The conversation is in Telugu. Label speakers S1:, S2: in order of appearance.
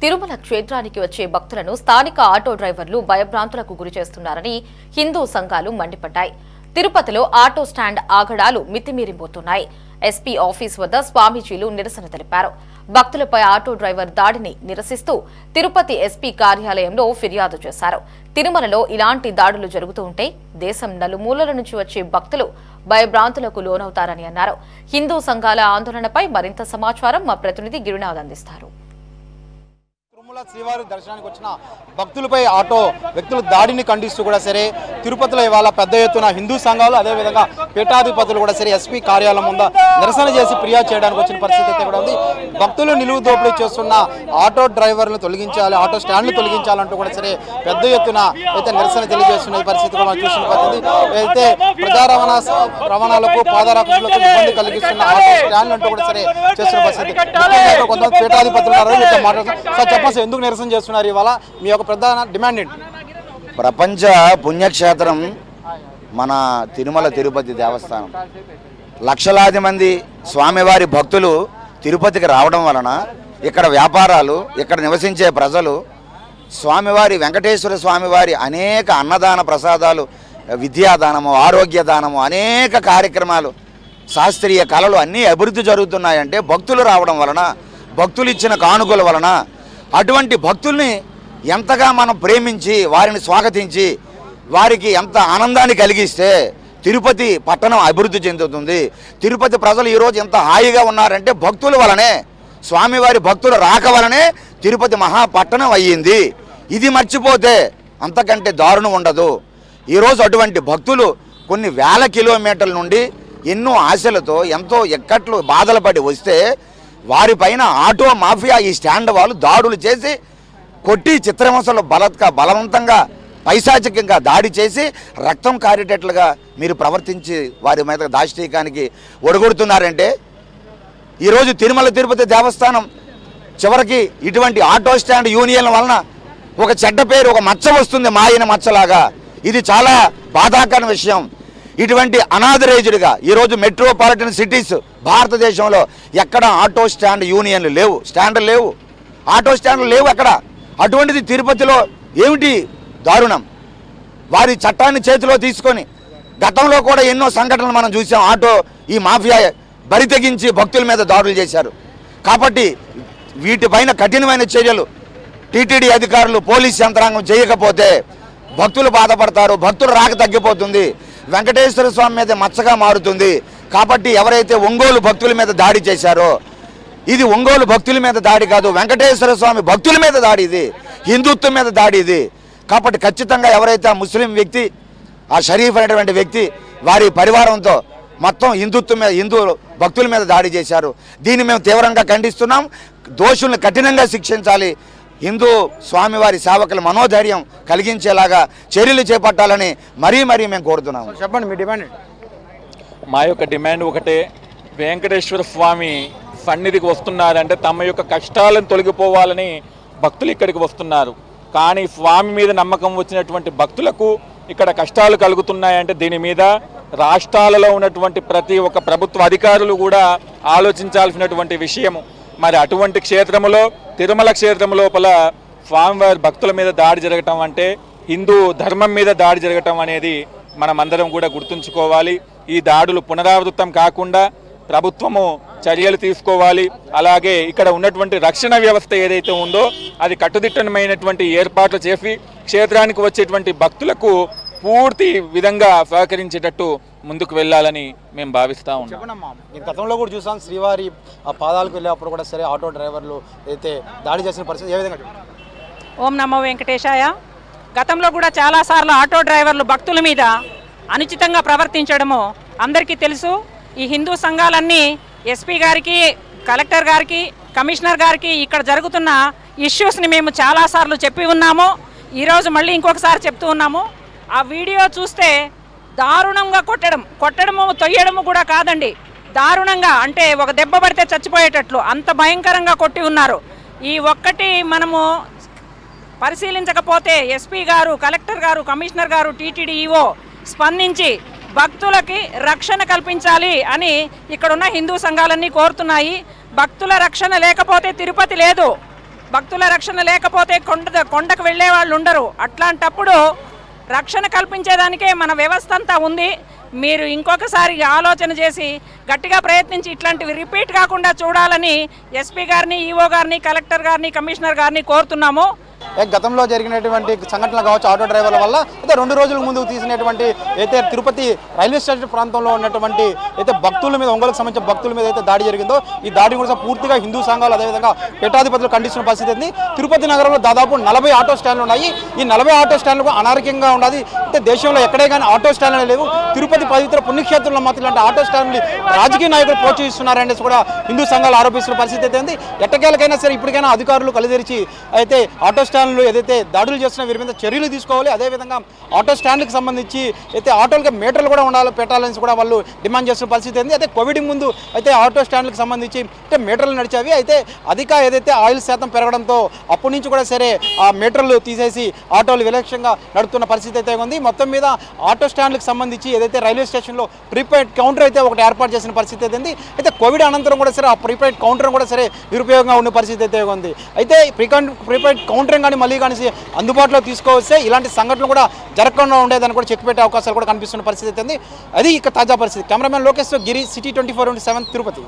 S1: తిరుమల క్షేత్రానికి వచ్చే భక్తులను స్థానిక ఆటో డ్రైవర్లు భయభ్రాంతులకు గురిచేస్తున్నారని హిందూ సంఘాలు మండిపడ్డాయి. తిరుపతిలో ఆటో స్టాండ్ ఆగడాలు మితిమీరిపోతున్నాయి. ఎస్పీ ఆఫీస్ వద్ద స్వామీజీలు నిరసన తెలిపారు. భక్తులపై ఆటో డ్రైవర్ దాడిని నిరసిస్తూ తిరుపతి ఎస్పీ కార్యాలయంలో ఫిర్యాదు చేశారు. తిరుమలలో ఇలాంటి దాడులు జరుగుతూ ఉంటే దేశం నలుమూలల నుంచి వచ్చే భక్తులు భయభ్రాంతులకు లోనవుతారని అన్నారు. హిందూ సంఘాల ఆందోళనపై మరింత సమాచారం మా ప్రతినిధి గిరినాథ్ అందిస్తారు.
S2: శ్రీవారి దర్శనానికి వచ్చిన భక్తులపై ఆటో వ్యక్తుల దాడిని ఖండిస్తూ కూడా సరే తిరుపతిలో ఇవాళ పెద్ద ఎత్తున హిందూ సంఘాలు అదేవిధంగా పీఠాధిపతులు కూడా సరే ఎస్పీ కార్యాలయం ముందు నిరసన చేసి ఫిర్యాదు చేయడానికి వచ్చిన పరిస్థితి అయితే కూడా ఉంది. భక్తులు నిలువు దోపిడీ చేస్తున్న ఆటో డ్రైవర్లను తొలగించాలి, ఆటో స్టాండ్లు తొలగించాలంటూ కూడా సరే పెద్ద ఎత్తున అయితే నిరసన తెలియజేస్తున్న పరిస్థితి కూడా మనం చూసిన పరిస్థితి. అయితే ప్రజా రవాణాలకు పాదరక్షలకు ఇబ్బంది కలిగిస్తున్న ఆటో స్టాండ్లు అంటూ కూడా సరే చేస్తున్న పరిస్థితి. కొంతమంది పీఠాధిపతులు మాట్లాడుతున్నారు. చెప్పండి, ఎందుకు నిరసన చేస్తున్నారు? ఇవాళ మీ యొక్క ప్రధాన డిమాండ్ ఏంటి?
S3: ప్రపంచ పుణ్యక్షేత్రం మన తిరుపతి దేవస్థానం. లక్షలాది మంది స్వామివారి భక్తులు తిరుపతికి రావడం వలన ఇక్కడ వ్యాపారాలు, ఇక్కడ నివసించే ప్రజలు స్వామివారి వెంకటేశ్వర స్వామివారి అనేక అన్నదాన ప్రసాదాలు, విద్యాదానము, ఆరోగ్య దానము, అనేక కార్యక్రమాలు, శాస్త్రీయ కళలు అన్నీ అభివృద్ధి జరుగుతున్నాయంటే భక్తులు రావడం వలన, భక్తులు ఇచ్చిన కానుకల వలన. అటువంటి భక్తుల్ని ఎంతగా మనం ప్రేమించి వారిని స్వాగతించి వారికి ఎంత ఆనందాన్ని కలిగిస్తే తిరుపతి పట్టణం అభివృద్ధి చెందుతుంది. తిరుపతి ప్రజలు ఈరోజు ఎంత హాయిగా ఉన్నారంటే భక్తుల వలనే, స్వామివారి భక్తుల రాక వలనే తిరుపతి మహాపట్టణం అయ్యింది. ఇది మర్చిపోతే అంతకంటే దారుణం ఉండదు. ఈరోజు అటువంటి భక్తులు కొన్ని వేల కిలోమీటర్ల నుండి ఎన్నో ఆశలతో ఎంతో ఎక్కట్లు బాధలు పడి వస్తే వారిపైన ఆటో మాఫియా ఈ స్టాండ్ వాళ్ళు దాడులు చేసి కొట్టి చిత్రహింసలు బలవంతంగా పైశాచికంగా దాడి చేసి రక్తం కారేటట్లుగా మీరు ప్రవర్తించి వారి మీద దాష్టీకానికి ఒడగొడుతున్నారంటే ఈరోజు తిరుపతి దేవస్థానం చివరికి ఇటువంటి ఆటో స్టాండ్ యూనియన్ల వలన ఒక చెడ్డ పేరు, ఒక మచ్చ వస్తుంది, మాయన మచ్చలాగా. ఇది చాలా బాధాకర విషయం. ఇటువంటి అనాథరైజ్డ్గా ఈరోజు మెట్రోపాలిటన్ సిటీస్ భారతదేశంలో ఎక్కడ ఆటో స్టాండ్ యూనియన్లు లేవు, స్టాండ్లు లేవు, ఆటో స్టాండ్లు లేవు ఎక్కడ. అటువంటిది తిరుపతిలో ఏమిటి దారుణం? వారి చట్టాన్ని చేతిలో తీసుకొని గతంలో కూడా ఎన్నో సంఘటనలు మనం చూసాం. ఆటో ఈ మాఫియా బరి తెగించి భక్తుల మీద దాడులు చేశారు. కాబట్టి వీటిపైన కఠినమైన చర్యలు టీటీడీ అధికారులు, పోలీస్ యంత్రాంగం చేయకపోతే భక్తులు బాధపడతారు, భక్తులు రాక తగ్గిపోతుంది, వెంకటేశ్వర స్వామి మీద మచ్చగా మారుతుంది. కాబట్టి ఎవరైతే ఒంగోలు భక్తుల మీద దాడి చేశారో ఇది ఒంగోలు భక్తుల మీద దాడి కాదు, వెంకటేశ్వర స్వామి భక్తుల మీద దాడి, ఇది హిందుత్వం మీద దాడి ఇది. కాబట్టి ఖచ్చితంగా ఎవరైతే ఆ ముస్లిం వ్యక్తి, ఆ షరీఫ్ అనేటువంటి వ్యక్తి వారి పరివారంతో మొత్తం హిందుత్వం మీద, హిందూ భక్తుల మీద దాడి చేశారు. దీన్ని మేము తీవ్రంగా ఖండిస్తున్నాం. దోషుల్ని కఠినంగా శిక్షించాలి. హిందూ స్వామివారి సేవకుల మనోధైర్యం కలిగించేలాగా చర్యలు చేపట్టాలని మరీ మేము కోరుతున్నాము.
S2: చెప్పండి, మీ డిమాండ్.
S4: మా యొక్క డిమాండ్ ఒకటే, వెంకటేశ్వర స్వామి సన్నిధికి వస్తున్నారంటే తమ యొక్క కష్టాలను తొలగిపోవాలని భక్తులు ఇక్కడికి వస్తున్నారు. కానీ స్వామి మీద నమ్మకం వచ్చినటువంటి భక్తులకు ఇక్కడ కష్టాలు కలుగుతున్నాయంటే దీని మీద రాష్ట్రాలలో ఉన్నటువంటి ప్రతి ఒక్క ప్రభుత్వ అధికారులు కూడా ఆలోచించాల్సినటువంటి విషయము. మరి అటువంటి క్షేత్రములో, తిరుమల క్షేత్రం లోపల స్వామివారి భక్తుల మీద దాడి జరగటం అంటే హిందూ ధర్మం మీద దాడి జరగటం అనేది మనమందరం కూడా గుర్తుంచుకోవాలి. ఈ దాడులు పునరావృతం కాకుండా ప్రభుత్వము చర్యలు తీసుకోవాలి. అలాగే ఇక్కడ ఉన్నటువంటి రక్షణ వ్యవస్థ ఏదైతే ఉందో అది కట్టుదిట్టమైనటువంటి ఏర్పాట్లు చేసి క్షేత్రానికి వచ్చేటువంటి భక్తులకు పూర్తి విధంగా సహకరించేటట్టు ముందుకు వెళ్ళాలని మేము భావిస్తూ ఉన్నాం.
S2: గతంలో కూడా చూసాం, శ్రీవారి పాదాలకు వెళ్ళేటప్పుడు కూడా సరే ఆటో డ్రైవర్లు అయితే దాడి చేసిన పరిస్థితి ఏ విధంగా?
S5: ఓం నమో వెంకటేశాయ. గతంలో కూడా చాలాసార్లు ఆటో డ్రైవర్లు భక్తుల మీద అనుచితంగా ప్రవర్తించడము అందరికీ తెలుసు. ఈ హిందూ సంఘాలన్నీ ఎస్పీ గారికి, కలెక్టర్ గారికి, కమిషనర్ గారికి ఇక్కడ జరుగుతున్న ఇష్యూస్ని మేము చాలాసార్లు చెప్పి ఉన్నాము. ఈరోజు మళ్ళీ ఇంకొకసారి చెప్తూ ఉన్నాము. ఆ వీడియో చూస్తే దారుణంగా కొట్టడము తొయ్యడము కూడా కాదండి, దారుణంగా అంటే ఒక దెబ్బ పడితే చచ్చిపోయేటట్లు అంత భయంకరంగా కొట్టి ఉన్నారు. ఈ ఒక్కటి మనము పరిశీలించకపోతే ఎస్పీ గారు, కలెక్టర్ గారు, కమిషనర్ గారు, టీటీడీ ఈవో స్పందించి భక్తులకి రక్షణ కల్పించాలి అని ఇక్కడున్న హిందూ సంఘాలన్నీ కోరుతున్నాయి. భక్తుల రక్షణ లేకపోతే తిరుపతి లేదు. భక్తుల రక్షణ లేకపోతే కొండకు వెళ్ళే వాళ్ళు ఉండరు. అట్లాంటప్పుడు రక్షణ కల్పించేదానికే మన వ్యవస్థ అంతా ఉంది. మీరు ఇంకొకసారి ఆలోచన చేసి గట్టిగా ప్రయత్నించి ఇట్లాంటివి రిపీట్ కాకుండా చూడాలని ఎస్పీ గారిని, ఈఓ గారిని, కలెక్టర్ గారిని, కమిషనర్ గారిని కోరుతున్నాము.
S2: గతంలో జరిగినటువంటి సంఘటనలు కావచ్చు, ఆటో డ్రైవర్ల వల్ల అయితే 2 రోజుల ముందు తీసినటువంటి అయితే తిరుపతి రైల్వే స్టేషన్ ప్రాంతంలో ఉన్నటువంటి అయితే భక్తుల మీద, ఒంగోలుకు సంబంధించిన భక్తుల మీద అయితే దాడి జరిగిందో, ఈ దాడి కూడా పూర్తిగా హిందూ సంఘాలు అదేవిధంగా పీఠాధిపతులు ఖండిస్తున్న పరిస్థితి ఉంది. తిరుపతి నగరంలో దాదాపు 40 ఆటో స్టాండ్లు ఉన్నాయి. ఈ 40 ఆటో స్టాండ్లు అనారోగ్యంగా ఉన్నది. అయితే దేశంలో ఎక్కడే కానీ ఆటో స్టాండ్లు లేవు. తిరుపతి పవిత్ర పుణ్యక్షేత్రంలో మాత్రం ఇలాంటి ఆటో స్టాండ్లు రాజకీయ నాయకులు ప్రోత్సహిస్తున్నారనేసి కూడా హిందూ సంఘాలు ఆరోపిస్తున్న పరిస్థితి అయితే ఉంది. ఎట్టకేలకైనా సరే ఇప్పటికైనా అధికారులు కలుదెరిచి అయితే ఆటో స్టాండ్లు ఏదైతే దాడులు చేస్తున్న వీరి మీద చర్యలు తీసుకోవాలి. అదేవిధంగా ఆటో స్టాండ్కి సంబంధించి అయితే ఆటోలకి మీటర్లు కూడా పెట్టాలని కూడా వాళ్ళు డిమాండ్ చేస్తున్న పరిస్థితి ఉంది. అయితే కోవిడ్ ముందు అయితే ఆటో స్టాండ్లకు సంబంధించి అంటే మీటర్లు నడిచేవి. అయితే అధిక ఏదైతే ఆయిల్ శాతం పెరగడంతో అప్పటి నుంచి కూడా సరే ఆ మీటర్లు తీసేసి ఆటోలు విలక్షణంగా నడుపుతున్న పరిస్థితి అయితే ఉంది. మొత్తం మీద ఆటో స్టాండ్లకు సంబంధించి ఏదైతే రైల్వే స్టేషన్లో ప్రీపెయిడ్ కౌంటర్ అయితే ఒకటి ఏర్పాటు చేసిన పరిస్థితి అయితే ఉంది. అయితే కోవిడ్ అనంతరం కూడా సరే ఆ ప్రీపెయిడ్ కౌంటర్ కూడా సరే నిరుపయోగంగా ఉన్న పరిస్థితి అయితే ఉంది. అయితే ప్రీపెయిడ్ కౌంటర్ కానీ మళ్ళీ కానీ అందుబాటులో తీసుకొస్తే ఇలాంటి సంఘటనలు కూడా జరగకుండా ఉండేదని కూడా చెక్ పెట్టే అవకాశాలు కూడా కనిపిస్తున్న పరిస్థితి ఉంది. అది ఇక తాజా పరిస్థితి. కెమెరామెన్ లోకేష్ గిరి, సిటీ 24/7 తిరుపతి.